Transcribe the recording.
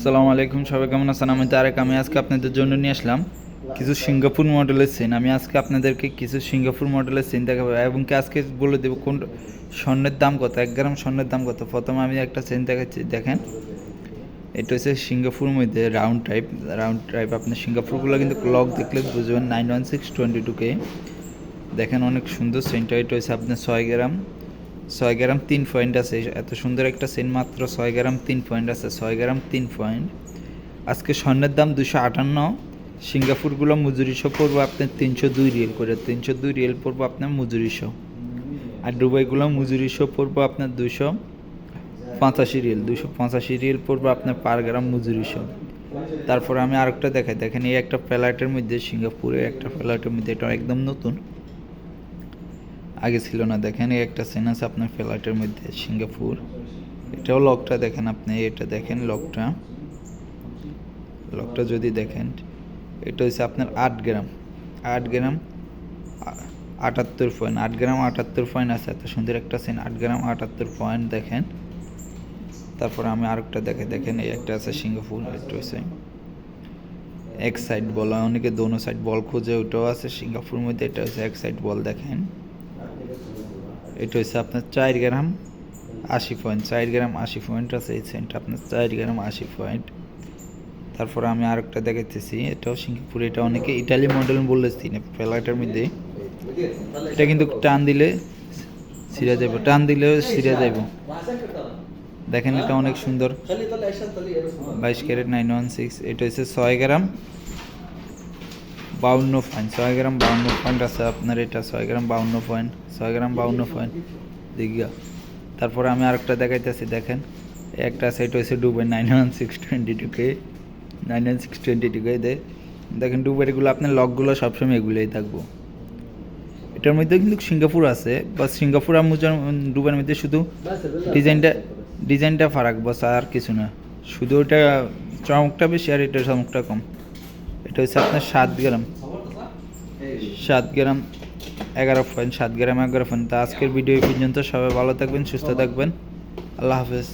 আসসালামু আলাইকুম, সবাই কেমন আছেন? আমি তারেক। আমি আজকে আপনাদের জন্য নিয়ে আসলাম কিছু সিঙ্গাপুর মডেলের চেন। আমি আজকে আপনাদেরকে কিছু সিঙ্গাপুর মডেলের চেন দেখাবো এবং কি আজকে বলে দেবো কোন স্বর্ণের দাম কত, 1 গ্রাম স্বর্ণের দাম কত। প্রথমে আমি একটা চেন দেখাচ্ছি, দেখেন। এটা হচ্ছে সিঙ্গাপুর মধ্যে রাউন্ড টাইপ। আপনি সিঙ্গাপুরগুলো কিন্তু লক দেখলে বুঝবেন। 91622K দেখেন, অনেক সুন্দর চেনটা। এটা হচ্ছে আপনার 6 গ্রাম 3 পয়েন্ট আছে। এত সুন্দর একটা চেন মাত্র 6 গ্রাম 3 পয়েন্ট আছে। 6 গ্রাম 3 পয়েন্ট। আজকে স্বর্ণের দাম 258। সিঙ্গাপুরগুলো মজুরিসহ পড়বো আপনার 302 রিয়েল করে। 302 রিয়েল পড়বো আপনার মজুরিসহ। আর দুবাইগুলো মজুরিসহ পড়বো আপনার 285 রিয়েল। 285 রিয়েল পড়বো আপনার পার গ্রাম মজুরিসহ। তারপর আমি আরেকটা দেখাই, দেখেন। এই একটা ফ্ল্যাটের মধ্যে, সিঙ্গাপুরে একটা ফ্ল্যাটের মধ্যে, এটা একদম নতুন, আগে ছিল না। দেখেন, এই একটা চেন আছে আপনার ফ্ল্যাটের মধ্যে, সিঙ্গাপুর। এটাও লকটা দেখেন আপনি, এটা দেখেন লকটা যদি দেখেন, এটা হচ্ছে আপনার 8 গ্রাম 78 পয়েন্ট। 8 গ্রাম 78 পয়েন্ট আছে। এত সুন্দর একটা চেন, 8 গ্রাম 78 পয়েন্ট দেখেন। তারপর আমি আরেকটা দেখেন, এই একটা আছে সিঙ্গাপুর। এটা হচ্ছে এক সাইড বল, অনেকে দোনো সাইড বল খোঁজে, ওটাও আছে সিঙ্গাপুর মধ্যে। এটা হচ্ছে এক সাইড বল দেখেন। এটা হচ্ছে আপনার 4 গ্রাম 80 পয়েন্ট। 4 গ্রাম 80 পয়েন্ট আছে এই চেনটা আপনার, 4 গ্রাম 80 পয়েন্ট। তারপর আমি আরেকটা দেখাইতেছি, এটাও সিঙ্গাপুর। এটা অনেকে ইটালি মডেল বলতেছি না, ফ্ল্যাটের মধ্যে। এটা কিন্তু টান দিলে ছিঁড়ে যাইব, দেখেন। এটা অনেক সুন্দর, 22 ক্যারেট 916। এটা হচ্ছে 6 গ্রাম 52 পয়েন্ট। 6 গ্রাম 52 পয়েন্ট আছে আপনার। এটা 6 গ্রাম 52 পয়েন্ট। 6 গ্রাম 52 পয়েন্ট দেখিয়া। তারপরে আমি আরেকটা দেখাইতেছি, দেখেন। একটা আছে, এটা হচ্ছে দুবাই 91622K। 91622K দেখেন। দুবাইগুলো আপনার লকগুলো সবসময় এগুলোই থাকবো। এটার মধ্যে কিন্তু সিঙ্গাপুর আছে, বা সিঙ্গাপুর আর দুবাইয়ের মধ্যে শুধু ডিজাইনটা ফারাক, বাস আর কিছু না। শুধু ওটা চমকটা বেশি আর এটা চমকটা কম। এটা হচ্ছে আপনার 7 গ্রাম 11 পয়েন্ট। 7 গ্রাম 11 পয়েন্ট। তা আজকের ভিডিও পর্যন্ত। সবাই ভালো থাকবেন, সুস্থ থাকবেন। আল্লাহ হাফেজ।